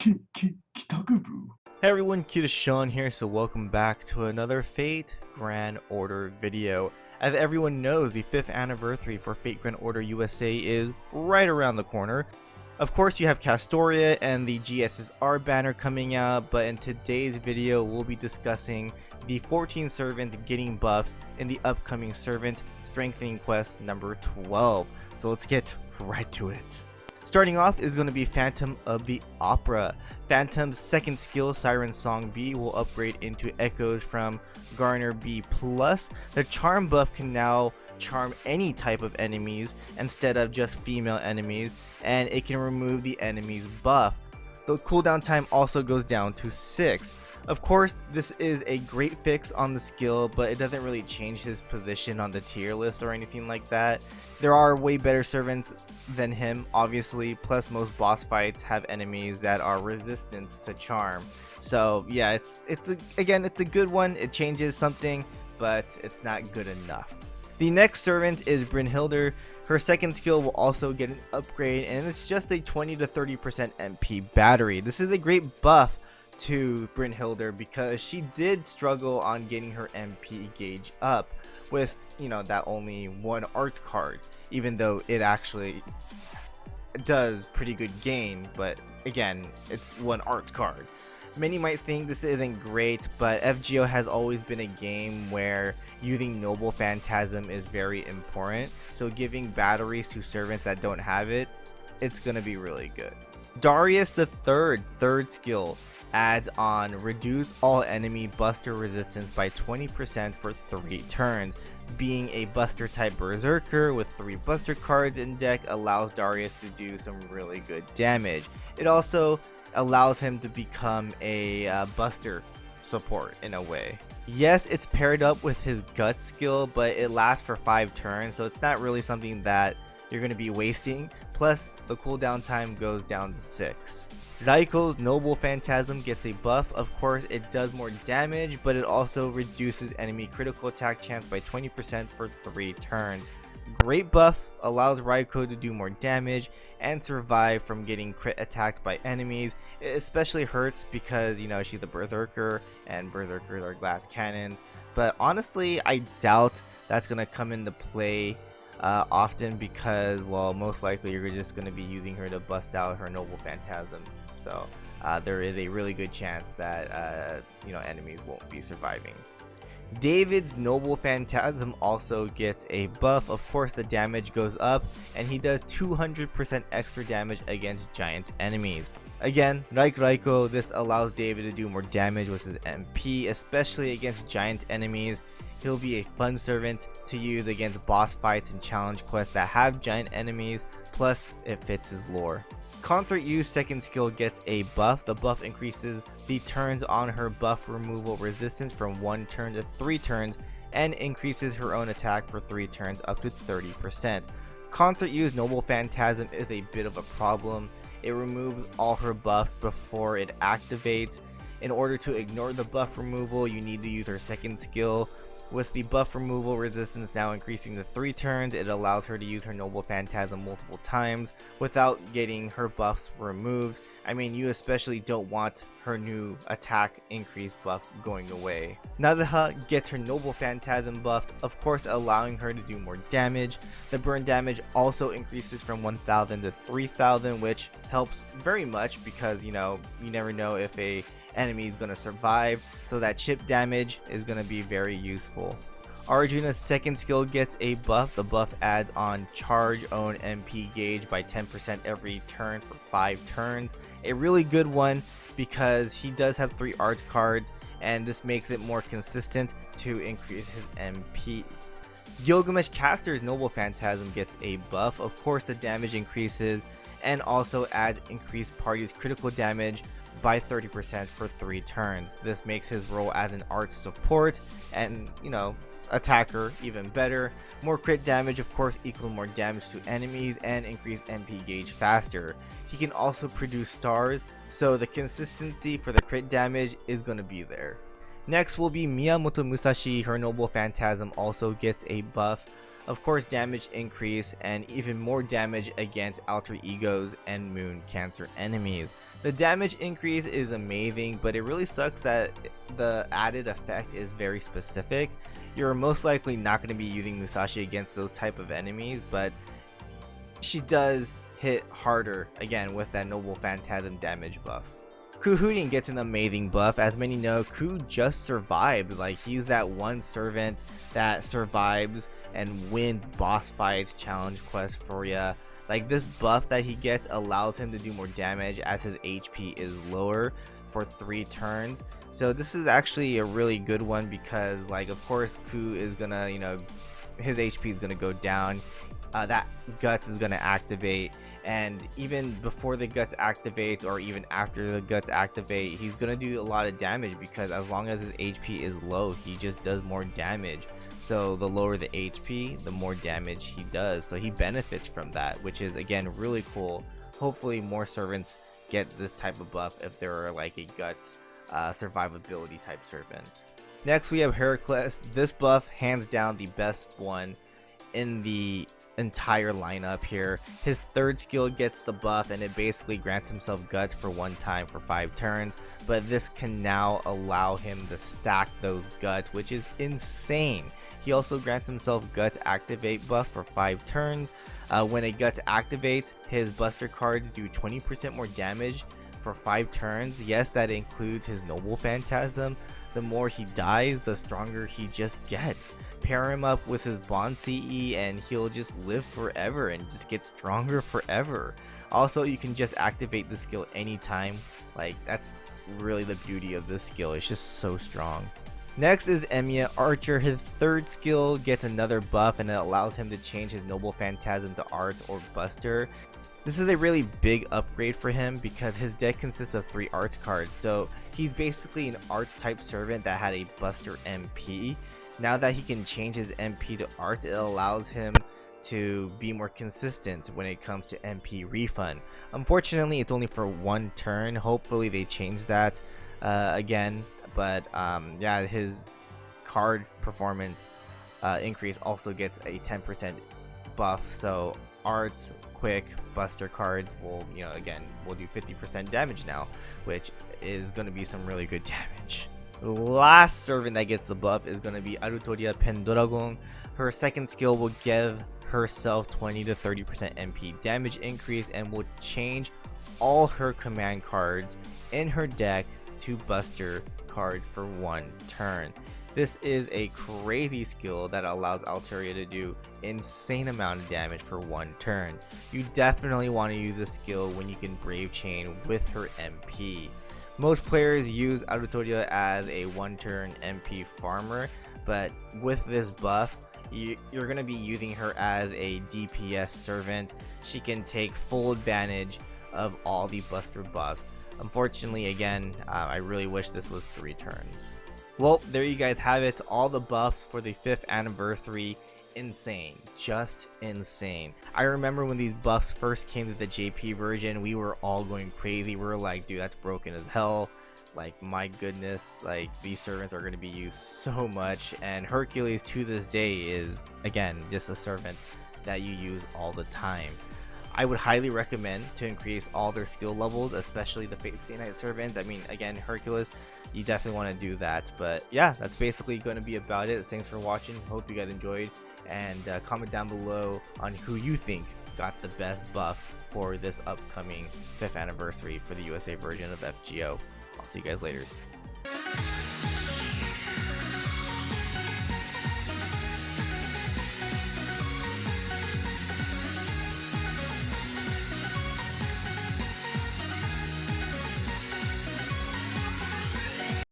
Kitakubu. Hey everyone, KitaSean here, so welcome back to another Fate Grand Order video. As everyone knows, the 5th anniversary for Fate Grand Order USA is right around the corner. Of course, you have Artoria and the GSSR banner coming out, but in today's video, we'll be discussing the 14 servants getting buffs in the upcoming Servant Strengthening Quest number 12. So let's get right to it. Starting off is going to be Phantom of the Opera. Phantom's second skill, Siren Song B, will upgrade into echoes from Garner B+. The charm buff can now charm any type of enemies instead of just female enemies, and it can remove the enemy's buff. The cooldown time also goes down to 6. Of course, this is a great fix on the skill, but it doesn't really change his position on the tier list or anything like that. There are way better servants than him, obviously, plus most boss fights have enemies that are resistant to charm. So yeah, it's a good one. It changes something, but it's not good enough. The next servant is Brynhildr. Her second skill will also get an upgrade, and it's just a 20 to 30% MP battery. This is a great buff to Brynhildr because she did struggle on getting her MP gauge up with, that only one art card, even though it actually does pretty good gain, but again, it's one art card. Many might think this isn't great, but FGO has always been a game where using Noble Phantasm is very important, so giving batteries to servants that don't have it, it's gonna be really good. Darius III, third skill, adds on reduce all enemy buster resistance by 20% for 3 turns. Being a buster type berserker with 3 buster cards in deck allows Darius to do some really good damage. It also allows him to become a buster support in a way. Yes, it's paired up with his gut skill, but it lasts for 5 turns, so it's not really something that you're going to be wasting. Plus, the cooldown time goes down to 6. Ryuko's Noble Phantasm gets a buff. Of course, it does more damage, but it also reduces enemy critical attack chance by 20% for 3 turns. Great buff, allows Ryuko to do more damage and survive from getting crit attacked by enemies. It especially hurts because, she's a berserker and berserkers are glass cannons. But honestly, I doubt that's going to come into play often because, well, most likely you're just going to be using her to bust out her Noble Phantasm. So there is a really good chance that enemies won't be surviving. David's Noble Phantasm also gets a buff. Of course, the damage goes up, and he does 200% extra damage against giant enemies. Again, like Ryuko, this allows David to do more damage with his MP, especially against giant enemies. He'll be a fun servant to use against boss fights and challenge quests that have giant enemies, plus it fits his lore. Consort Yu's second skill gets a buff. The buff increases the turns on her buff removal resistance from 1 turn to 3 turns and increases her own attack for 3 turns up to 30%. Consort Yu's Noble Phantasm is a bit of a problem. It removes all her buffs before it activates. In order to ignore the buff removal, you need to use her second skill. With the buff removal resistance now increasing to 3 turns, it allows her to use her Noble Phantasm multiple times without getting her buffs removed. I mean, you especially don't want her new attack increase buff going away. Nazuha gets her Noble Phantasm buffed, of course allowing her to do more damage. The burn damage also increases from 1000 to 3000, which helps very much because, you never know if a enemy is going to survive, so that chip damage is going to be very useful. Arjuna's second skill gets a buff. The buff adds on charge own MP gauge by 10% every turn for 5 turns. A really good one because he does have 3 art cards, and this makes it more consistent to increase his MP. Gilgamesh caster's Noble Phantasm gets a buff. Of course, the damage increases and also adds increased party's critical damage by 30% for 3 turns. This makes his role as an art support and, attacker even better. More crit damage, of course, equals more damage to enemies and increased MP gauge faster. He can also produce stars, so the consistency for the crit damage is going to be there. Next will be Miyamoto Musashi. Her Noble Phantasm also gets a buff. Of course, damage increase and even more damage against alter egos and moon cancer enemies. The damage increase is amazing, but it really sucks that the added effect is very specific. You're most likely not going to be using Musashi against those type of enemies, but she does hit harder again with that Noble Phantasm damage buff. Ku gets an amazing buff. As many know, Ku just survived. Like, he's that one servant that survives and wins boss fights, challenge quests for ya. Like, this buff that he gets allows him to do more damage as his HP is lower for 3 turns. So this is actually a really good one because, like, of course Ku is gonna, his HP is gonna go down. That guts is going to activate, and even before the guts activates or even after the guts activate, he's going to do a lot of damage because as long as his HP is low, he just does more damage. So the lower the HP, the more damage he does, so he benefits from that, which is again really cool. Hopefully more servants get this type of buff if they're like a guts survivability type servant. Next we have Heracles. This buff hands down the best one in the entire lineup here. His 3rd skill gets the buff and it basically grants himself guts for 1 time for 5 turns, but this can now allow him to stack those guts, which is insane. He also grants himself guts activate buff for 5 turns. When a guts activates, his buster cards do 20% more damage for 5 turns. Yes, that includes his Noble Phantasm. The more he dies, the stronger he just gets. Pair him up with his Bond CE and he'll just live forever and just get stronger forever. Also, you can just activate the skill anytime. Like, that's really the beauty of this skill. It's just so strong. Next is EMIYA Archer. His 3rd skill gets another buff and it allows him to change his Noble Phantasm to Arts or Buster. This is a really big upgrade for him because his deck consists of 3 arts cards, so he's basically an arts type servant that had a Buster MP. Now that he can change his MP to arts, it allows him to be more consistent when it comes to MP refund. Unfortunately, it's only for 1 turn. Hopefully they change that again, but yeah, his card performance increase also gets a 10% buff, so arts, quick, buster cards will, again, will do 50% damage now, which is going to be some really good damage. The last servant that gets the buff is going to be Artoria Pendragon. Her 2nd skill will give herself 20 to 30% MP damage increase and will change all her command cards in her deck to buster cards for 1 turn. This is a crazy skill that allows Artoria to do insane amount of damage for 1 turn. You definitely want to use this skill when you can Brave Chain with her MP. Most players use Artoria as a 1 turn MP farmer, but with this buff, you're going to be using her as a DPS servant. She can take full advantage of all the buster buffs. Unfortunately, again, I really wish this was 3 turns. Well, there you guys have it. All the buffs for the 5th anniversary. Insane. Just insane. I remember when these buffs first came to the JP version, we were all going crazy. We were like, dude, that's broken as hell. Like, my goodness, like, these servants are going to be used so much. And Heracles to this day is, again, just a servant that you use all the time. I would highly recommend to increase all their skill levels, especially the Fate Stay Night servants. I mean, again, Heracles, you definitely want to do that. But yeah, that's basically going to be about it. Thanks for watching. Hope you guys enjoyed. And comment down below on who you think got the best buff for this upcoming 5th anniversary for the USA version of FGO. I'll see you guys later.